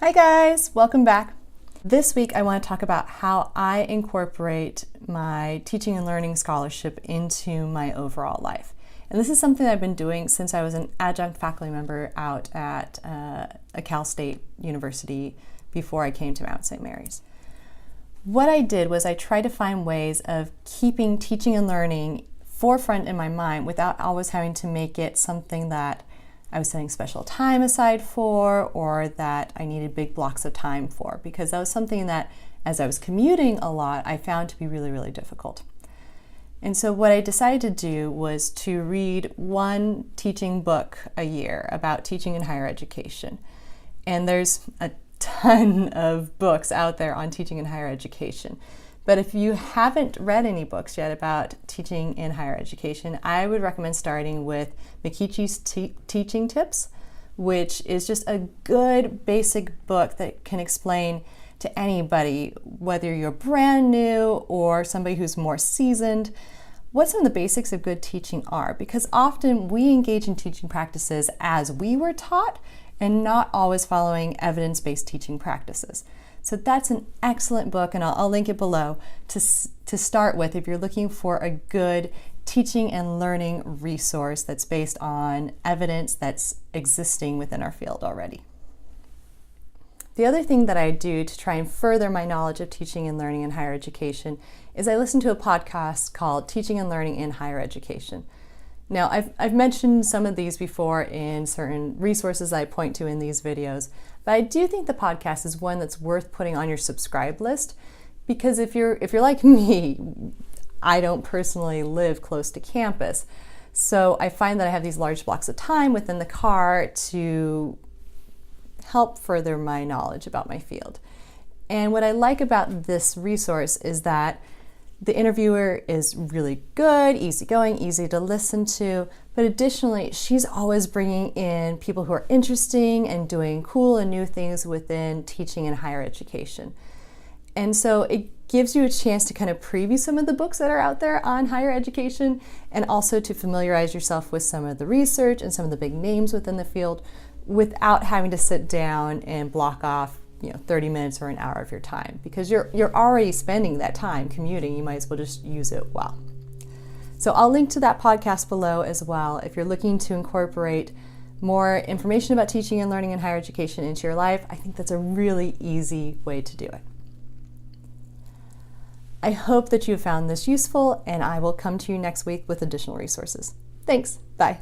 Hi guys, welcome back. This week I want to talk about how I incorporate my teaching and learning scholarship into my overall life. And this is something that I've been doing since I was an adjunct faculty member out at a Cal State University before I came to Mount St. Mary's. What I did was I tried to find ways of keeping teaching and learning forefront in my mind without always having to make it something that I was setting special time aside for, or that I needed big blocks of time for, because that was something that, as I was commuting a lot, I found to be really, really difficult. And so what I decided to do was to read one teaching book a year about teaching in higher education. And there's a ton of books out there on teaching in higher education. But if you haven't read any books yet about teaching in higher education, I would recommend starting with McKeachie's Teaching Tips, which is just a good basic book that can explain to anybody, whether you're brand new or somebody who's more seasoned, what some of the basics of good teaching are. Because often we engage in teaching practices as we were taught and not always following evidence-based teaching practices. So that's an excellent book, and I'll link it below to start with if you're looking for a good teaching and learning resource that's based on evidence that's existing within our field already. The other thing that I do to try and further my knowledge of teaching and learning in higher education is I listen to a podcast called Teaching and Learning in Higher Education. Now, I've mentioned some of these before in certain resources I point to in these videos, but I do think the podcast is one that's worth putting on your subscribe list, because if you're like me, I don't personally live close to campus. So I find that I have these large blocks of time within the car to help further my knowledge about my field. And what I like about this resource is that the interviewer is really good, easygoing, easy to listen to, but additionally, she's always bringing in people who are interesting and doing cool and new things within teaching in higher education. And so it gives you a chance to kind of preview some of the books that are out there on higher education, and also to familiarize yourself with some of the research and some of the big names within the field without having to sit down and block off 30 minutes or an hour of your time, because you're already spending that time commuting. You might as well just use it well. So I'll link to that podcast below as well if you're looking to incorporate more information about teaching and learning in higher education into your life. I think that's a really easy way to do it. I hope that you found this useful, and I will come to you next week with additional resources. Thanks. Bye.